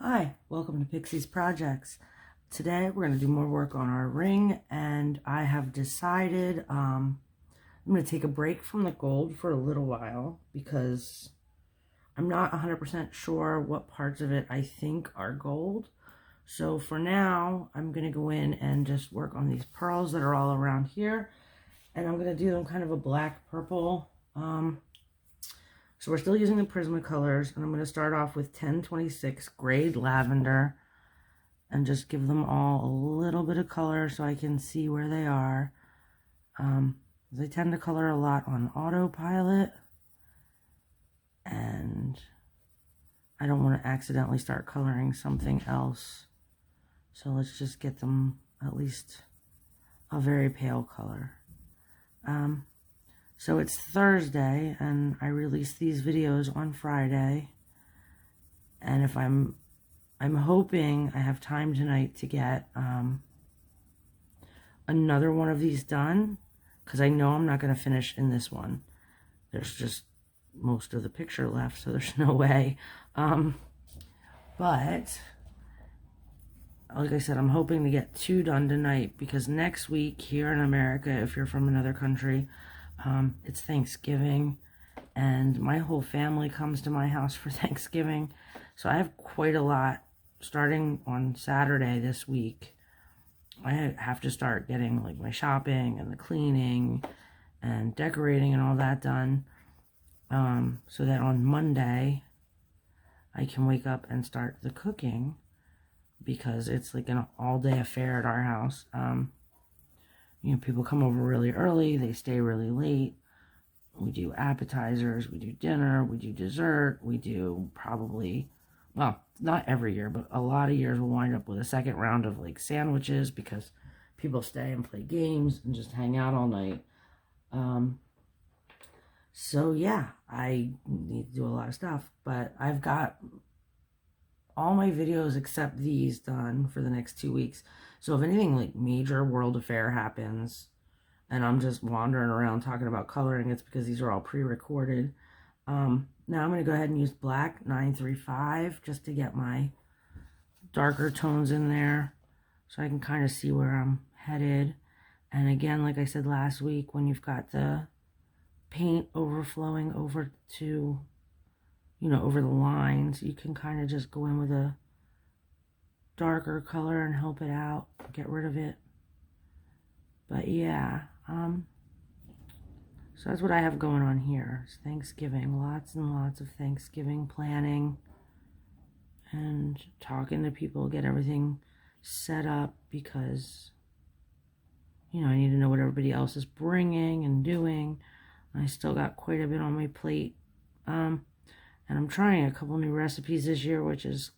Hi, welcome to Pixie's Projects. Today we're going to do more work on our ring, and I have decided I'm going to take a break from the gold for a little while because I'm not 100% sure what parts of it I think are gold. So for now, I'm going to go in and just work on these pearls that are all around here, and I'm going to do them kind of a black purple. So we're still using the Prismacolors, and I'm going to start off with 1026 grade lavender and just give them all a little bit of color so I can see where they are. I tend to color a lot on autopilot, and I don't want to accidentally start coloring something else. So let's just get them at least a very pale color. So it's Thursday, and I release these videos on Friday. And if I'm hoping I have time tonight to get another one of these done, because I know I'm not going to finish in this one. There's just most of the picture left, so there's no way. But like I said, I'm hoping to get 2 done tonight, because next week here in America, if you're from another country, it's Thanksgiving, and my whole family comes to my house for Thanksgiving. So I have quite a lot starting on Saturday this week. I have to start getting like my shopping and the cleaning and decorating and all that done, so that on Monday I can wake up and start the cooking, because it's like an all-day affair at our house. You know, people come over really early, they stay really late. We do appetizers, we do dinner, we do dessert, we do probably, well, not every year, but a lot of years we'll wind up with a second round of like sandwiches, because people stay and play games and just hang out all night. So yeah, I need to do a lot of stuff, but I've got all my videos except these done for the next 2 weeks. So if anything like major world affair happens and I'm just wandering around talking about coloring, it's because these are all pre-recorded. Now I'm going to go ahead and use black 935 just to get my darker tones in there so I can kind of see where I'm headed. And again, like I said last week, when you've got the paint overflowing over to, you know, over the lines, you can kind of just go in with a darker color and help it out, get rid of it. But yeah, so that's what I have going on here. It's Thanksgiving, lots and lots of Thanksgiving planning and talking to people, get everything set up, because, you know, I need to know what everybody else is bringing and doing. I still got quite a bit on my plate. And I'm trying a couple new recipes this year, which is,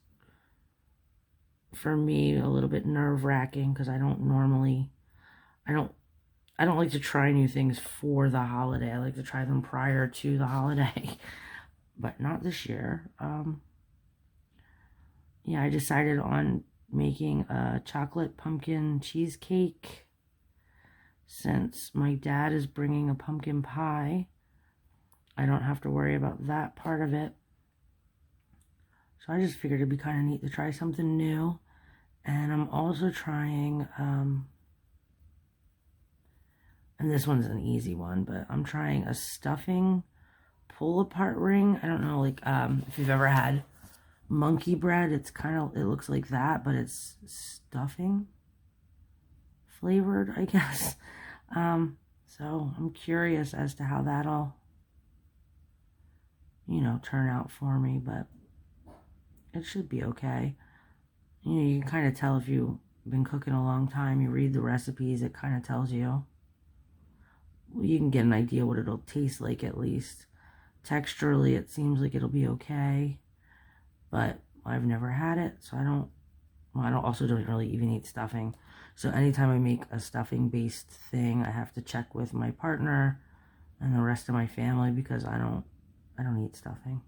for me, a little bit nerve-wracking, because I don't like to try new things for the holiday. I like to try them prior to the holiday, but not this year. Yeah, I decided on making a chocolate pumpkin cheesecake, since my dad is bringing a pumpkin pie. I don't have to worry about that part of it. So I just figured it'd be kind of neat to try something new. And I'm also trying, and this one's an easy one, but I'm trying a stuffing pull-apart ring. I don't know, like, if you've ever had monkey bread, it looks like that, but it's stuffing flavored, I guess. So I'm curious as to how that'll, you know, turn out for me, but it should be okay. You know, you can kind of tell if you've been cooking a long time. You read the recipes, it kind of tells you. You can get an idea what it'll taste like, at least. Texturally, it seems like it'll be okay, but I've never had it, so I don't really even eat stuffing. So anytime I make a stuffing-based thing, I have to check with my partner and the rest of my family, because I don't eat stuffing.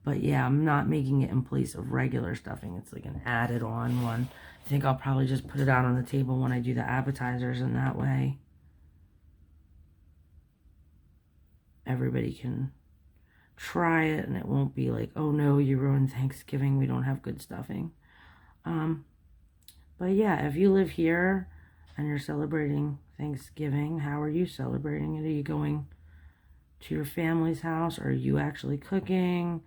But yeah, I'm not making it in place of regular stuffing. It's like an added on one. I think I'll probably just put it out on the table when I do the appetizers, and that way everybody can try it, and it won't be like, oh no, you ruined Thanksgiving, we don't have good stuffing. But yeah, if you live here and you're celebrating Thanksgiving, how are you celebrating it? Are you going to your family's house, or are you actually cooking?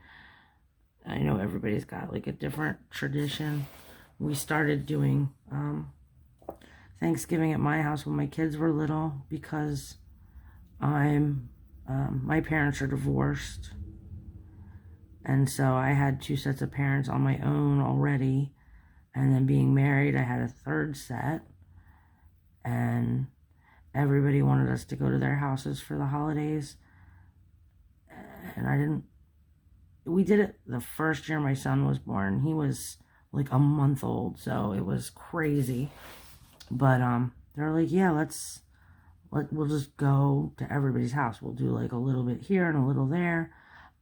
I know everybody's got like a different tradition. We started doing Thanksgiving at my house when my kids were little, because my parents are divorced, and so I had 2 sets of parents on my own already, and then being married, I had a 3rd set, and everybody wanted us to go to their houses for the holidays, and we did it the first year my son was born. He was like a month old, so it was crazy. But they're like, yeah, we'll just go to everybody's house. We'll do like a little bit here and a little there.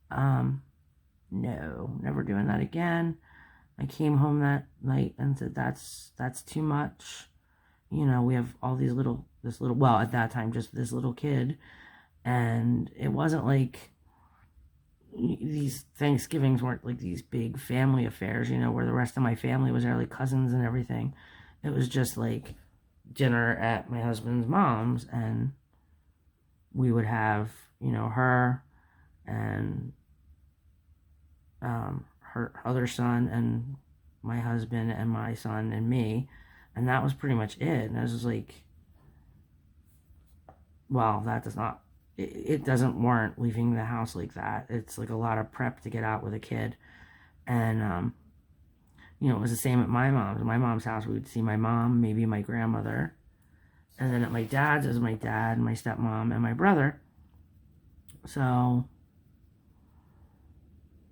No, never doing that again. I came home that night and said, that's too much. You know, we have all this little, well, at that time, just this little kid. And it wasn't like, these Thanksgivings weren't like these big family affairs, you know, where the rest of my family was there, like cousins and everything. It was just like dinner at my husband's mom's, and we would have, you know, her and her other son and my husband and my son and me, and that was pretty much it. And I was like, well, that does not, it doesn't warrant leaving the house like that. It's like a lot of prep to get out with a kid. And you know, it was the same at my mom's house. We would see my mom, maybe my grandmother, and then at my dad's, it was my dad, my stepmom, and my brother. So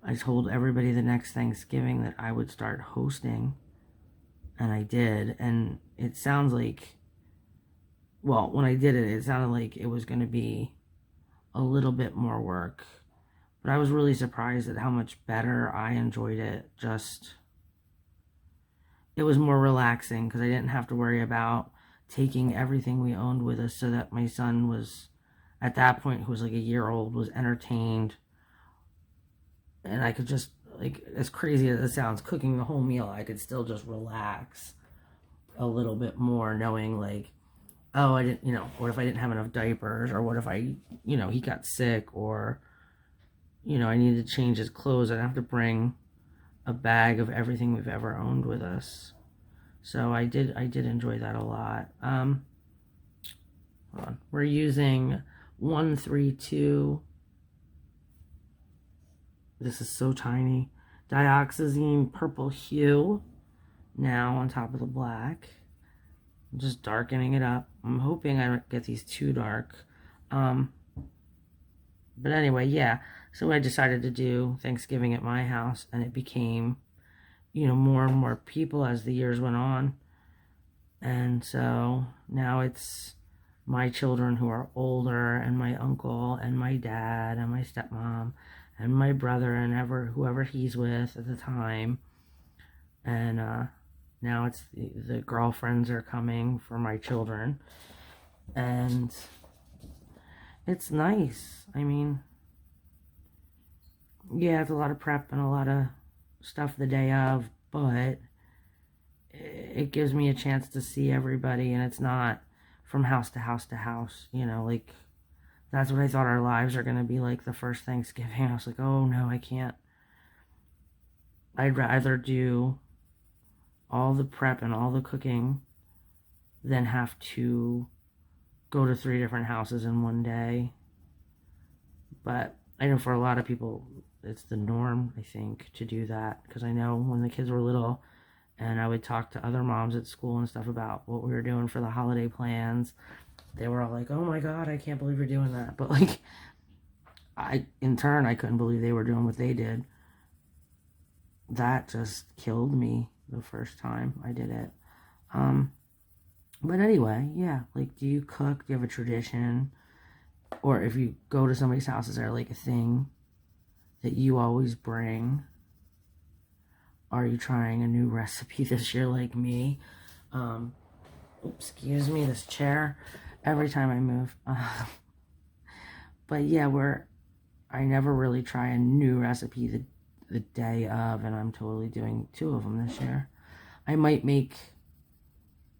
I told everybody the next Thanksgiving that I would start hosting, and I did. And it sounds like, well, when I did it, it sounded like it was going to be a little bit more work, but I was really surprised at how much better I enjoyed it. It was more relaxing because I didn't have to worry about taking everything we owned with us, so that my son was, at that point, who was like a year old, was entertained, and I could just, like, as crazy as it sounds, cooking the whole meal, I could still just relax a little bit more, knowing like, oh, I didn't, you know, what if I didn't have enough diapers, or what if I, you know, he got sick, or, you know, I needed to change his clothes. I'd have to bring a bag of everything we've ever owned with us. So I did enjoy that a lot. Hold on. We're using 132. This is so tiny. Dioxazine purple hue now on top of the black. I'm just darkening it up. I'm hoping I don't get these too dark. But anyway, yeah. So I decided to do Thanksgiving at my house, and it became, you know, more and more people as the years went on. And so now it's my children who are older, and my uncle, and my dad, and my stepmom, and my brother, and whoever he's with at the time. And now it's the girlfriends are coming for my children. And it's nice. I mean, yeah, it's a lot of prep and a lot of stuff the day of, but it gives me a chance to see everybody, and it's not from house to house to house, you know, like, that's what I thought our lives are going to be like the first Thanksgiving. I was like, oh no, I can't. I'd rather do all the prep and all the cooking than have to go to 3 different houses in one day. But I know for a lot of people, it's the norm, I think, to do that. Because I know when the kids were little, and I would talk to other moms at school and stuff about what we were doing for the holiday plans, they were all like, oh my God, I can't believe you're doing that. But like, in turn, I couldn't believe they were doing what they did. That just killed me the first time I did it. But anyway, yeah, like, do you cook? Do you have a tradition? Or if you go to somebody's house, is there like a thing that you always bring? Are you trying a new recipe this year like me? Excuse me, this chair, every time I move. But yeah, I never really try a new recipe the day of, and I'm totally doing 2 of them this year. I might make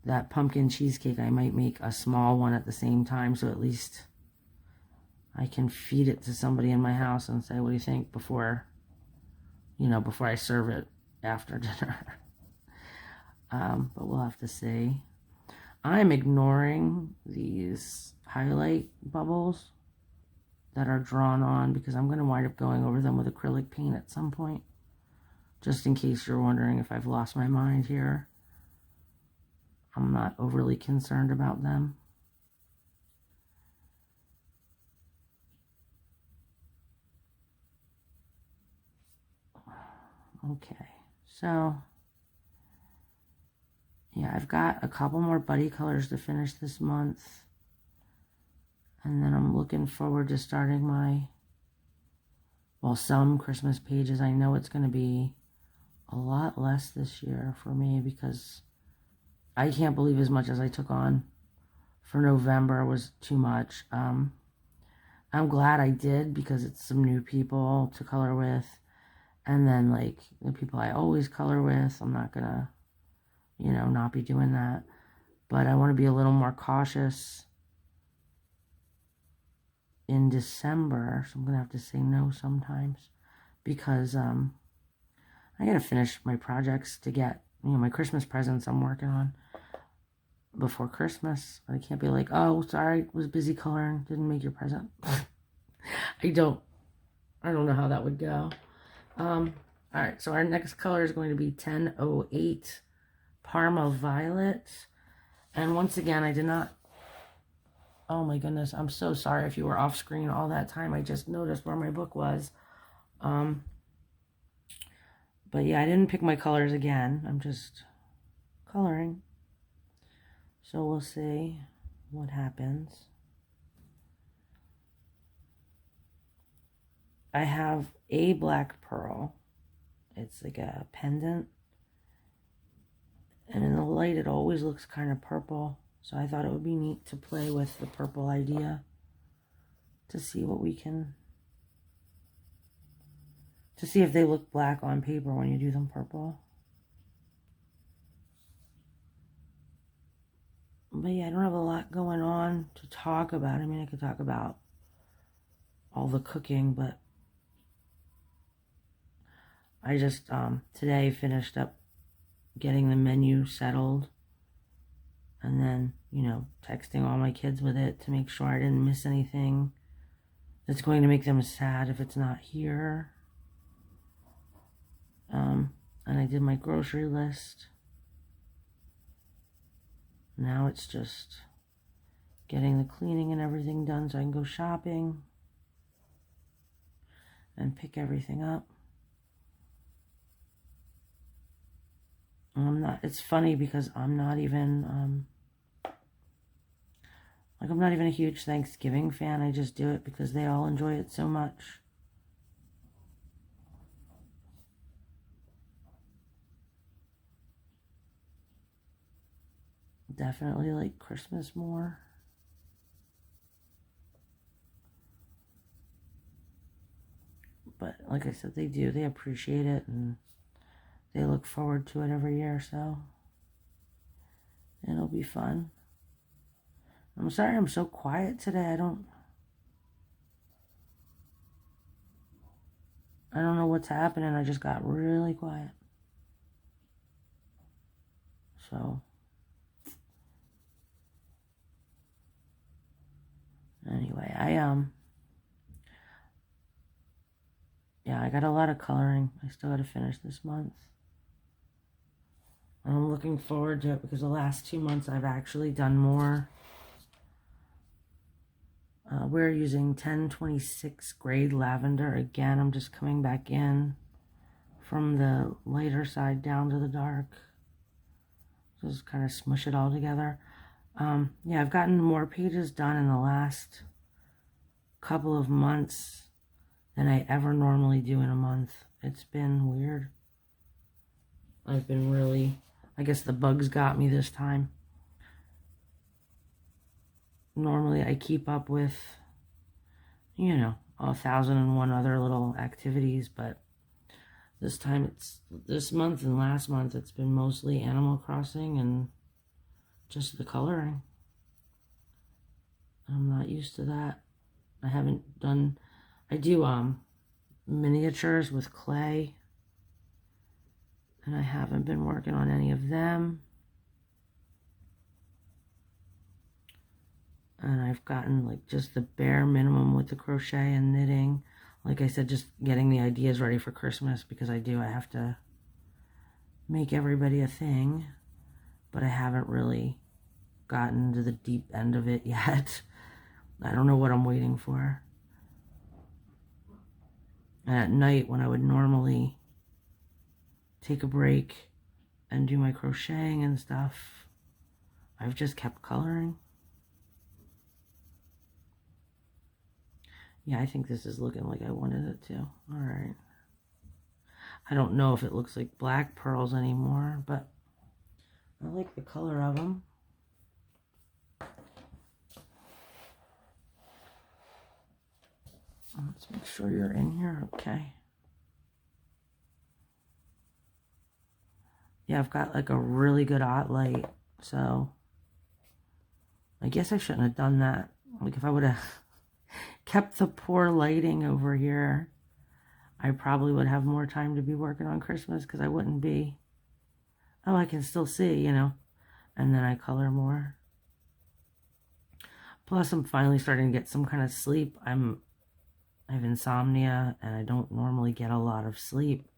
that pumpkin cheesecake, I might make a small one at the same time, so at least I can feed it to somebody in my house and say, what do you think, before, before I serve it after dinner. But we'll have to see. I'm ignoring these highlight bubbles that are drawn on because I'm going to wind up going over them with acrylic paint at some point. Just in case you're wondering if I've lost my mind here. I'm not overly concerned about them. Okay, so yeah, I've got a couple more buddy colors to finish this month. And then I'm looking forward to starting some Christmas pages. I know it's going to be a lot less this year for me because I can't believe as much as I took on for November was too much. I'm glad I did because it's some new people to color with. And then, like, the people I always color with, I'm not going to, not be doing that. But I want to be a little more cautious in December. So I'm going to have to say no sometimes because I got to finish my projects to get, my Christmas presents I'm working on before Christmas. I can't be like, oh, sorry, was busy coloring, didn't make your present. I don't know how that would go. All right, so our next color is going to be 1008 Parma Violet. And once again, I did not, oh my goodness, I'm so sorry if you were off screen all that time. I just noticed where my book was. But yeah, I didn't pick my colors again. I'm just coloring. So we'll see what happens. I have a black pearl. It's like a pendant. And in the light, it always looks kind of purple. So I thought it would be neat to play with the purple idea to see what we can, to see if they look black on paper when you do them purple. But yeah, I don't have a lot going on to talk about. I mean, I could talk about all the cooking, but I just today finished up getting the menu settled and then, texting all my kids with it to make sure I didn't miss anything that's going to make them sad if it's not here. And I did my grocery list. Now it's just getting the cleaning and everything done so I can go shopping and pick everything up. It's funny because I'm not even, I'm not even a huge Thanksgiving fan. I just do it because they all enjoy it so much. Definitely like Christmas more. But like I said, they do. They appreciate it and they look forward to it every year, so it'll be fun. I'm sorry I'm so quiet today. I don't know what's happening. I just got really quiet. So anyway, I got a lot of coloring. I still got to finish this month. I'm looking forward to it because the last 2 months I've actually done more. We're using 1026 grade lavender. Again, I'm just coming back in from the lighter side down to the dark. Just kind of smush it all together. Yeah, I've gotten more pages done in the last couple of months than I ever normally do in a month. It's been weird. I've been really, I guess the bugs got me this time. Normally I keep up with, 1,001 other little activities, but this month and last month, it's been mostly Animal Crossing and just the coloring. I'm not used to that. I do miniatures with clay, and I haven't been working on any of them. And I've gotten like just the bare minimum with the crochet and knitting. Like I said, just getting the ideas ready for Christmas, because I have to make everybody a thing, but I haven't really gotten to the deep end of it yet. I don't know what I'm waiting for. And at night, when I would normally take a break and do my crocheting and stuff, I've just kept coloring. Yeah, I think this is looking like I wanted it to. All right. I don't know if it looks like black pearls anymore, but I like the color of them. Let's make sure you're in here. Okay. Yeah, I've got like a really good hot light, so I guess I shouldn't have done that. Like, if I would have kept the poor lighting over here, I probably would have more time to be working on Christmas, because I wouldn't be, oh, I can still see, you know, and then I color more. Plus, I'm finally starting to get some kind of sleep. I have insomnia, and I don't normally get a lot of sleep,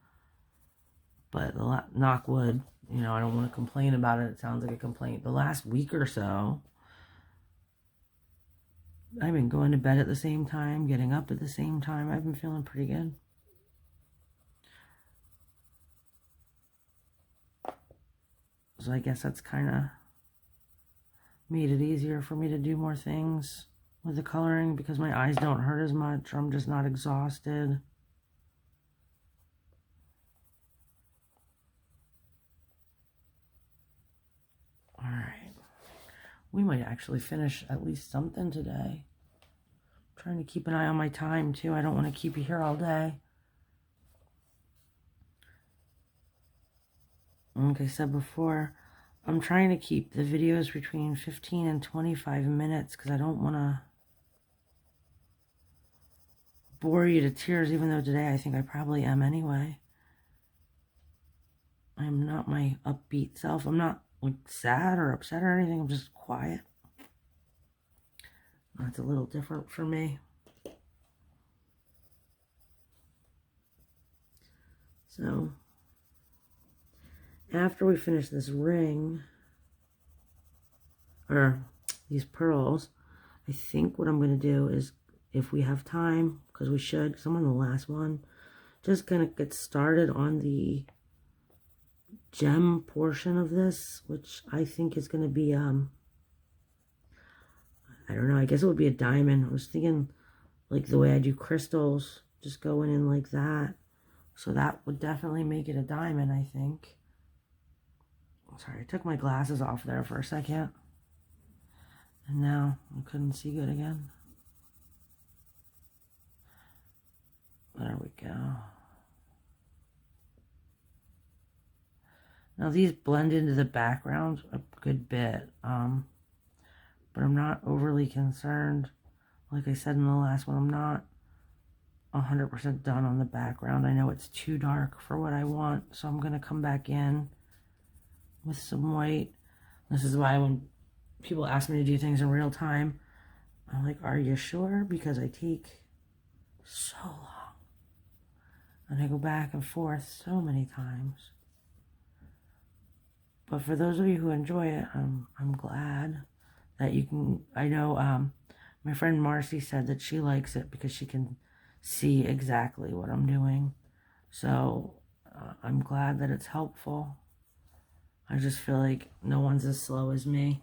but knock wood, you know, I don't want to complain about it. It sounds like a complaint. The last week or so, I've been going to bed at the same time, getting up at the same time. I've been feeling pretty good. So I guess that's kind of made it easier for me to do more things with the coloring, because my eyes don't hurt as much, or I'm just not exhausted. All right. We might actually finish at least something today. I'm trying to keep an eye on my time too. I don't want to keep you here all day. Like I said before, I'm trying to keep the videos between 15 and 25 minutes, because I don't want to bore you to tears, even though today I think I probably am anyway. I'm not my upbeat self. I'm not like sad or upset or anything. I'm just quiet. That's a little different for me. So after we finish this ring, or these pearls, I think what I'm going to do is, if we have time, because we should, because I'm on the last one, just going to get started on the gem portion of this, which I think is going to be, I don't know, I guess it would be a diamond. I was thinking, like, the way I do crystals, just going in like that. So that would definitely make it a diamond, I think. Sorry, I took my glasses off there for a second. And now I couldn't see good again. There we go. Now these blend into the background a good bit, but I'm not overly concerned. Like I said in the last one, I'm not 100% done on the background. I know it's too dark for what I want, so I'm going to come back in with some white. This is why when people ask me to do things in real time, I'm like, are you sure? Because I take so long. And I go back and forth so many times. But for those of you who enjoy it, I'm glad that you can. I know my friend Marcy said that she likes it because she can see exactly what I'm doing. So I'm glad that it's helpful. I just feel like no one's as slow as me.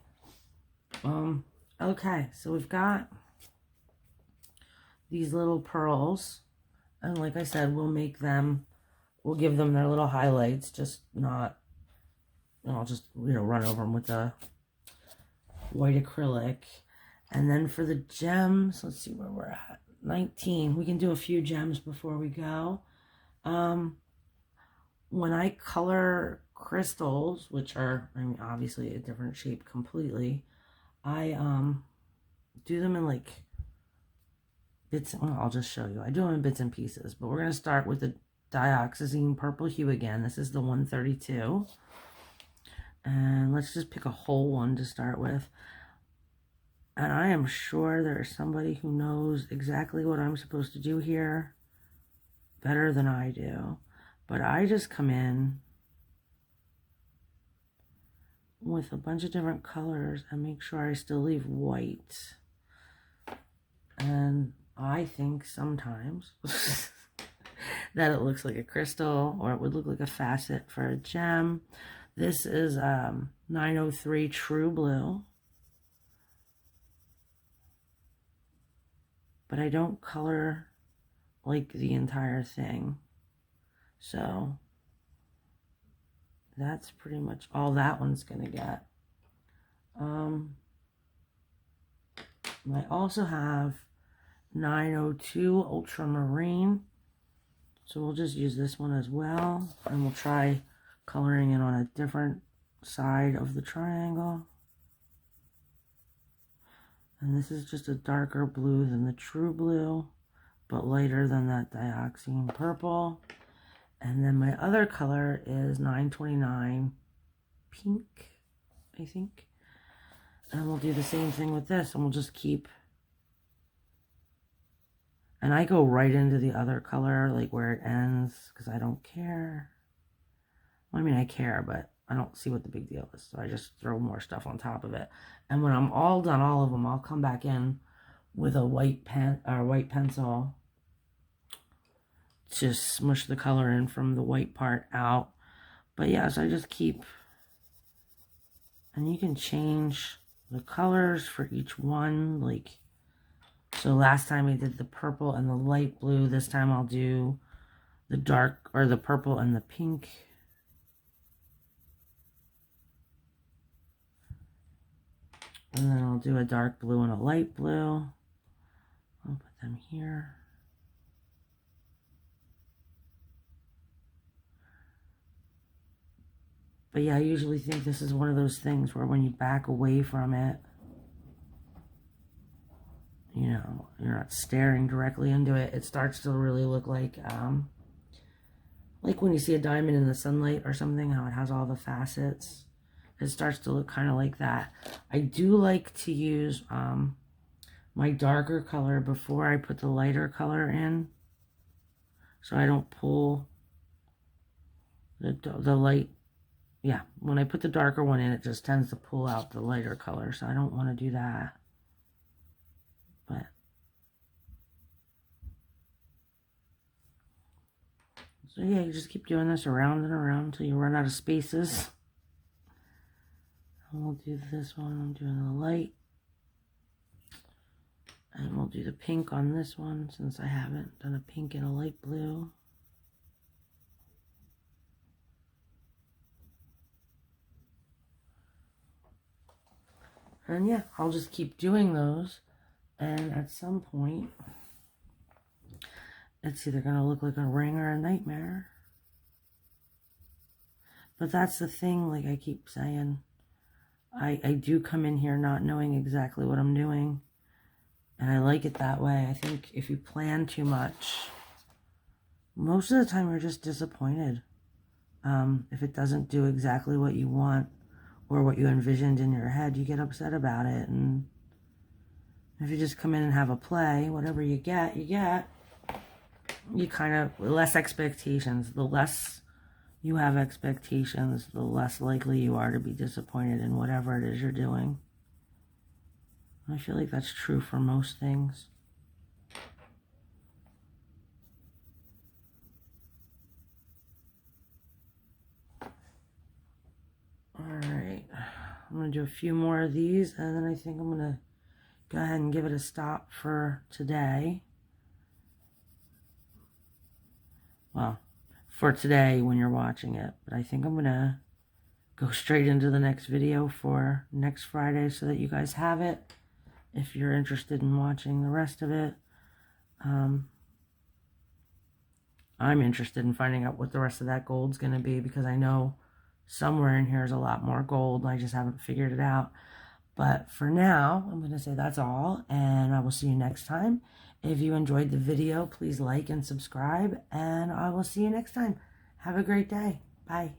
Okay, so we've got these little pearls. And like I said, we'll give them their little highlights, just not, I'll just, run over them with the white acrylic. And then for the gems, let's see where we're at. 19. We can do a few gems before we go. When I color crystals, which are, I mean, obviously a different shape completely, I do them in like bits. Well, I'll just show you. I do them in bits and pieces, but we're going to start with the dioxazine purple hue again. This is the 132. And let's just pick a whole one to start with. And I am sure there's somebody who knows exactly what I'm supposed to do here better than I do. But I just come in with a bunch of different colors and make sure I still leave white. And I think sometimes that it looks like a crystal, or it would look like a facet for a gem. This is 903 True Blue. But I don't color like the entire thing. So that's pretty much all that one's gonna get. I also have 902 Ultramarine. So we'll just use this one as well. And we'll try coloring it on a different side of the triangle. And this is just a darker blue than the True Blue, but lighter than that dioxazine purple. And then my other color is 929 Pink, I think. And we'll do the same thing with this, and we'll just keep. And I go right into the other color, like where it ends, because I don't care. Well, I mean, I care, but I don't see what the big deal is. So I just throw more stuff on top of it. And when I'm all done, all of them, I'll come back in with a white pen or white pencil to smush the color in from the white part out. But yeah, so I just keep, and you can change the colors for each one. Like, so last time I did the purple and the light blue. This time I'll do the dark, or the purple and the pink. And then I'll do a dark blue and a light blue. I'll put them here. But yeah, I usually think this is one of those things where when you back away from it, you know, you're not staring directly into it. It starts to really look like when you see a diamond in the sunlight or something, how it has all the facets. It starts to look kind of like that. I do like to use my darker color before I put the lighter color in, so I don't pull the light. Yeah, when I put the darker one in, it just tends to pull out the lighter color, so I don't want to do that. But so yeah, you just keep doing this around and around until you run out of spaces. And we'll do this one. I'm doing the light. And we'll do the pink on this one, since I haven't done a pink and a light blue. And yeah, I'll just keep doing those. And at some point, it's either going to look like a ring or a nightmare. But that's the thing, like I keep saying, I do come in here not knowing exactly what I'm doing. And I like it that way. I think if you plan too much, most of the time you're just disappointed. If it doesn't do exactly what you want or what you envisioned in your head, you get upset about it. And if you just come in and have a play, whatever you get, you get. You kind of, less expectations. The less you have expectations, the less likely you are to be disappointed in whatever it is you're doing. I feel like that's true for most things. Alright, I'm going to do a few more of these, and then I think I'm going to go ahead and give it a stop for today. Well, for today when you're watching it, but I think I'm going to go straight into the next video for next Friday so that you guys have it if you're interested in watching the rest of it. I'm interested in finding out what the rest of that gold's going to be, because I know somewhere in here is a lot more gold. I just haven't figured it out. But for now, I'm going to say that's all, and I will see you next time. If you enjoyed the video, please like and subscribe, and I will see you next time. Have a great day. Bye.